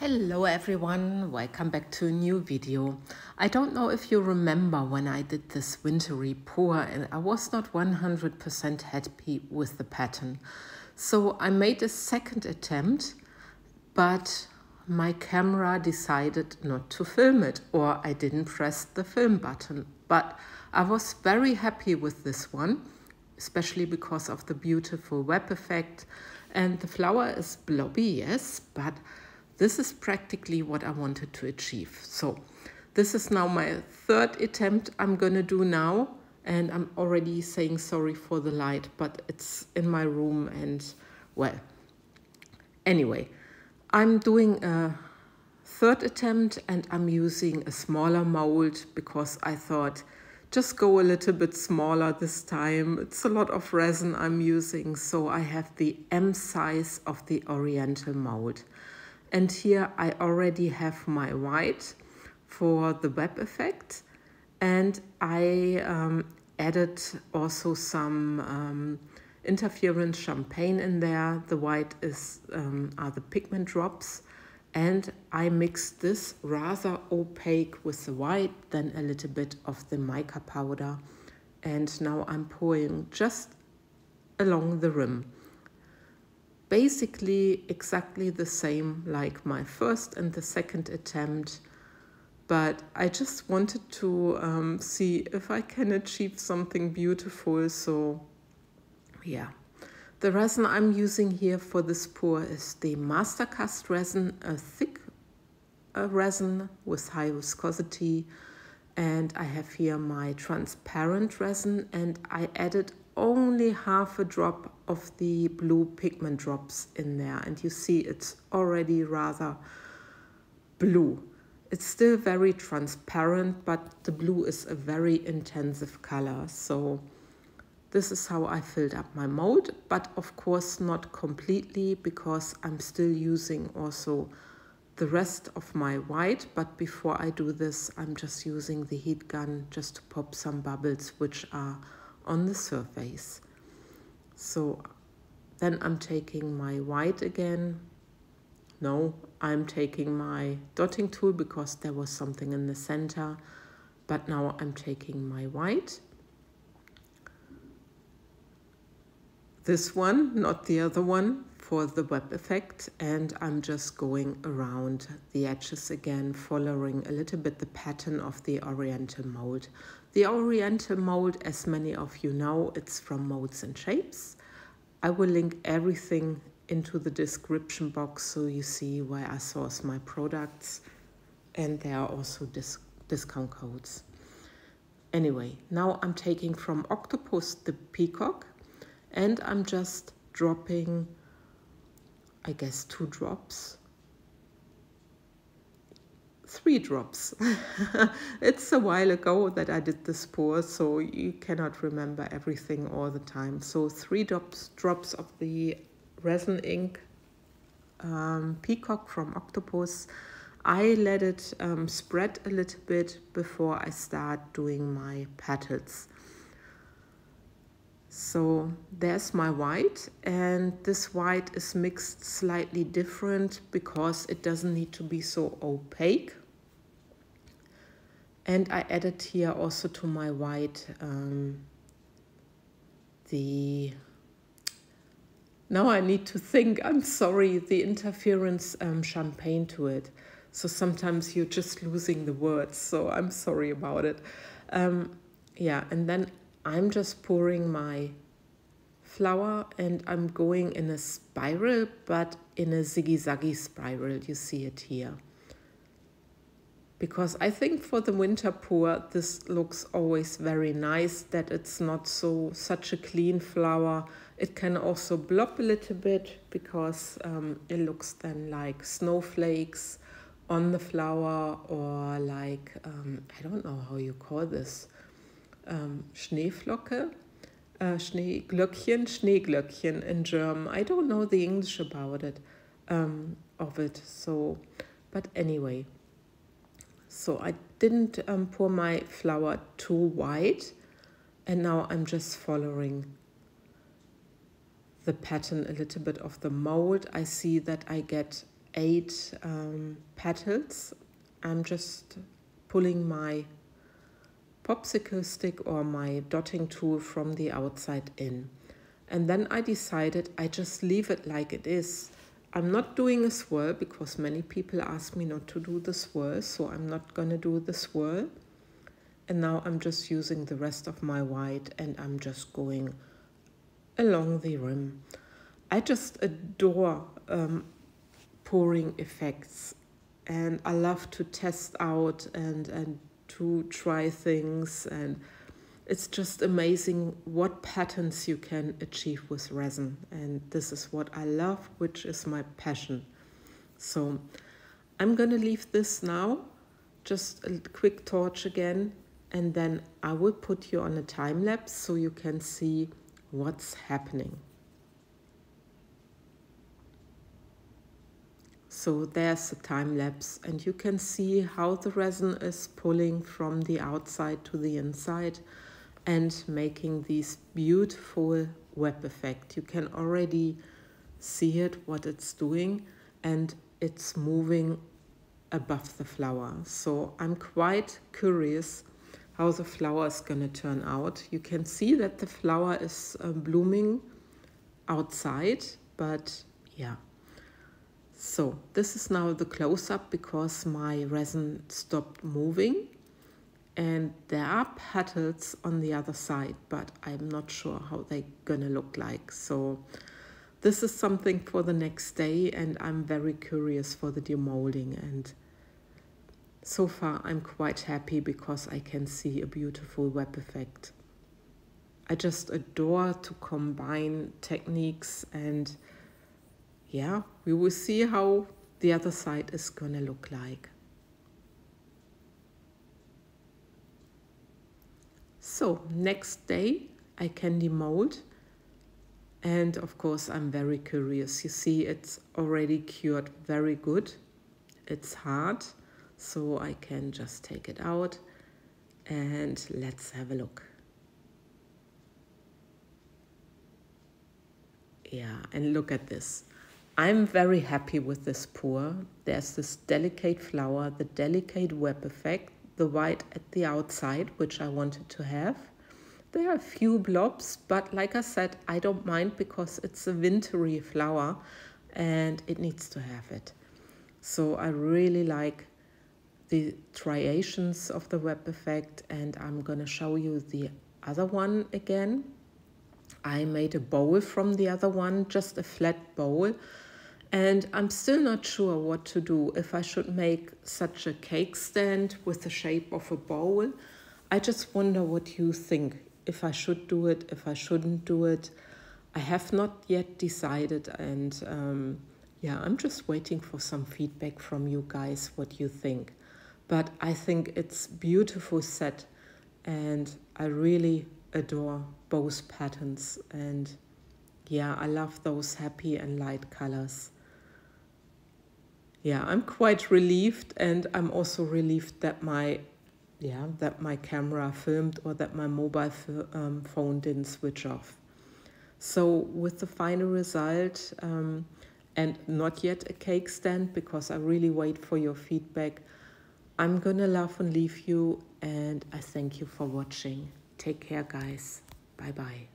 Hello everyone, welcome back to a new video. I don't know if you remember when I did this wintry pour and I was not 100% happy with the pattern. So I made a second attempt, but my camera decided not to film it, or I didn't press the film button. But I was very happy with this one, especially because of the beautiful web effect. And the flower is blobby, yes, but this is practically what I wanted to achieve. So this is now my third attempt I'm gonna do now, and I'm already saying sorry for the light, but it's in my room and well, anyway, I'm doing a third attempt and I'm using a smaller mold because I thought just go a little bit smaller this time. It's a lot of resin I'm using, so I have the M size of the Oriental mold. And here I already have my white for the web effect, and I added also some interference champagne in there. The white are the pigment drops, and I mixed this rather opaque with the white, then a little bit of the mica powder, and now I'm pouring just along the rim. Basically exactly the same like my first and the second attempt, but I just wanted to see if I can achieve something beautiful. So yeah, the resin I'm using here for this pour is the Mastercast resin, a thick resin with high viscosity, and I have here my transparent resin, and I added only half a drop of the blue pigment drops in there, and you see it's already rather blue. It's still very transparent, but the blue is a very intensive color. So this is how I filled up my mold, but of course not completely, because I'm still using also the rest of my white. But before I do this, I'm just using the heat gun just to pop some bubbles which are on the surface. So then I'm taking my white again. No, I'm taking my dotting tool because there was something in the center, but now I'm taking my white. This one, not the other one, for the web effect, and I'm just going around the edges again, following a little bit the pattern of the Oriental mold. The Oriental mold, as many of you know, it's from MoldsandShapes. I will link everything into the description box so you see where I source my products, and there are also discount codes. Anyway, now I'm taking from Octopus the peacock, and I'm just dropping, I guess, 2 drops. 3 drops. It's a while ago that I did this pour, so you cannot remember everything all the time. So 3 drops of the resin ink peacock from Octopus. I let it spread a little bit before I start doing my petals. So there's my white, and this white is mixed slightly different because it doesn't need to be so opaque. And I added here also to my white now I need to think, I'm sorry, the interference champagne to it. So sometimes you're just losing the words, so I'm sorry about it. Yeah, and then I'm just pouring my flower, and I'm going in a spiral, but in a zigzaggy spiral. You see it here. Because I think for the winter pour, this looks always very nice, that it's not such a clean flower. It can also blob a little bit because it looks then like snowflakes on the flower, or like, I don't know how you call this, Schneeflocke, Schneeglöckchen in German. I don't know the English about it, of it. So, but anyway. So I didn't pour my flower too white, and now I'm just following the pattern a little bit of the mold. I see that I get 8 petals. I'm just pulling my popsicle stick or my dotting tool from the outside in. And then I decided I just leave it like it is. I'm not doing a swirl because many people ask me not to do the swirl, so I'm not gonna do the swirl. And now I'm just using the rest of my white and I'm just going along the rim. I just adore pouring effects, and I love to test out and to try things, and it's just amazing what patterns you can achieve with resin, and this is what I love, which is my passion. So I'm gonna leave this now, just a quick torch again, and then I will put you on a time lapse so you can see what's happening. So there's a time lapse, and you can see how the resin is pulling from the outside to the inside and making these beautiful web effect. You can already see it, what it's doing, and it's moving above the flower. So I'm quite curious how the flower is going to turn out. You can see that the flower is blooming outside, but yeah. So this is now the close-up because my resin stopped moving, and there are petals on the other side, but I'm not sure how they're gonna look like. So this is something for the next day, and I'm very curious for the demolding, and so far I'm quite happy because I can see a beautiful web effect. I just adore to combine techniques, and yeah, we will see how the other side is gonna look like. So next day I can demold, and of course I'm very curious. You see it's already cured very good. It's hard, so I can just take it out and let's have a look. Yeah, and look at this. I'm very happy with this pour. There's this delicate flower, the delicate web effect, the white at the outside, which I wanted to have. There are a few blobs, but like I said, I don't mind because it's a wintry flower and it needs to have it. So I really like the striations of the web effect, and I'm gonna show you the other one again. I made a bowl from the other one, just a flat bowl. And I'm still not sure what to do, if I should make such a cake stand with the shape of a bowl. I just wonder what you think, if I should do it, if I shouldn't do it. I have not yet decided, and yeah, I'm just waiting for some feedback from you guys, what you think. But I think it's beautiful set, and I really adore both patterns, and yeah, I love those happy and light colors. Yeah, I'm quite relieved, and I'm also relieved that my camera filmed, or that my mobile phone didn't switch off. So with the final result, and not yet a cake stand because I really wait for your feedback, I'm gonna love and leave you, and I thank you for watching. Take care, guys. Bye bye.